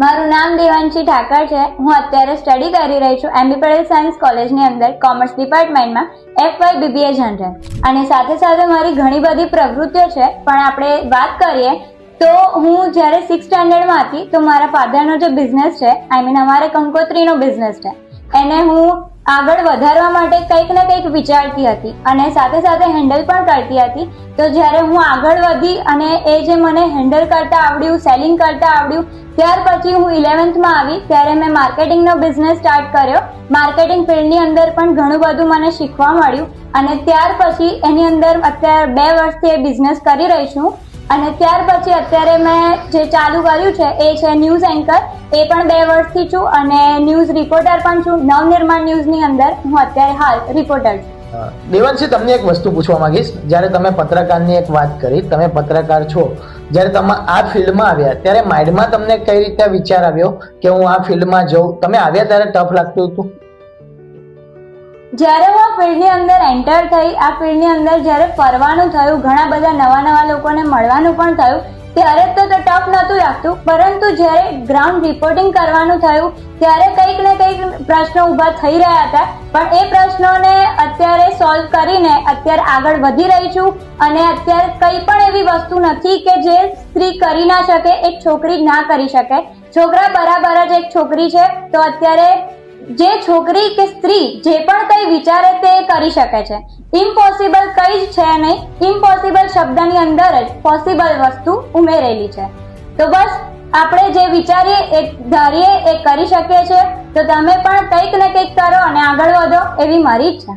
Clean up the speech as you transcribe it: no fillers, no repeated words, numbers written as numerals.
મારું નામ દેવાંશી ઠાકર છે. હું અત્યારે સ્ટડી કરી રહી છું એમબી પટેલ સાયન્સ કોલેજની અંદર કોમર્સ ડિપાર્ટમેન્ટમાં FY BBA જનરલ. અને સાથે સાથે મારી ઘણી બધી પ્રવૃત્તિઓ છે. પણ આપણે વાત કરીએ તો હું જ્યારે 6th સ્ટાન્ડર્ડમાં હતી તો મારા ફાધરનો જે બિઝનેસ છે અમારે કંકોત્રીનો બિઝનેસ છે એને હું આગળ વધારવા માટે કંઈક ને કંઈક વિચારતી હતી અને સાથે સાથે હેન્ડલ પણ કરતી હતી. તો જ્યારે હું આગળ વધી અને એ જે મને હેન્ડલ કરતા આવડ્યું, સેલિંગ કરતા આવડ્યું, ત્યાર પછી હું 11th આવી ત્યારે મેં માર્કેટિંગનો બિઝનેસ સ્ટાર્ટ કર્યો. માર્કેટિંગ ફિલ્ડની અંદર પણ ઘણું બધું મને શીખવા મળ્યું અને ત્યાર પછી એની અંદર અત્યારે 2 વર્ષથી એ બિઝનેસ કરી રહી છું. અને ત્યાર પછી અત્યારે મેં જે ચાલુ કર્યું છે એ છે ન્યૂઝ એન્કર. એ પણ 2 વર્ષથી છું અને ન્યૂઝ રિપોર્ટર પણ છું. નવનિર્માણ ન્યૂઝની અંદર હું અત્યારે હાલ રિપોર્ટર છું. દેવાંશી, તમને એક વસ્તુ પૂછવા માંગીશ. જ્યારે તમે પત્રકારની એક વાત કરી, તમે પત્રકાર છો, જ્યારે તમે આ ફિલ્ડમાં આવ્યા ત્યારે માઇન્ડમાં તમને કઈ રીતે વિચાર આવ્યો કે હું આ ફિલ્ડમાં જઉં? તમે આવ્યા ત્યારે ટફ લાગતું હતું? જ્યારે હું આ ફિલ્ડની અંદર એન્ટર થઈ, આ ફિલ્ડની અંદર જ્યારે ફરવાનું થયું, ઘણા બધા નવા લોકોને મળવાનું પણ થયું, ત્યારે તો ટફ નહોતું લાગતું. પરંતુ જ્યારે ગ્રાઉન્ડ રિપોર્ટિંગ કરવાનું થયું ત્યારે કંઈક ને કંઈક પ્રશ્નો ઊભા થઈ રહ્યા હતા. પણ એ પ્રશ્નોને અત્યારે સોલ્વ કરીને અત્યારે આગળ વધી રહી છું. અને અત્યારે કંઈ પણ એવી વસ્તુ નથી કે જે સ્ત્રી કરી ના શકે, એક છોકરી ના કરી શકે. છોકરા બરાબર જ એક છોકરી છે. તો અત્યારે જે છોકરી કે સ્ત્રી જે પણ કંઈ વિચારે તે કરી શકે છે. ઇમ્પોસિબલ કંઈ જ છે નહીં. ઇમ્પોસિબલ શબ્દની અંદર જ પોસિબલ વસ્તુ ઉમેરેલી છે. તો બસ આપણે જે વિચારીએ એ ધારીએ એ કરી શકીએ છીએ. તો તમે પણ કંઈક ને કંઈક કરો અને આગળ વધો એવી મારી ઈચ્છા.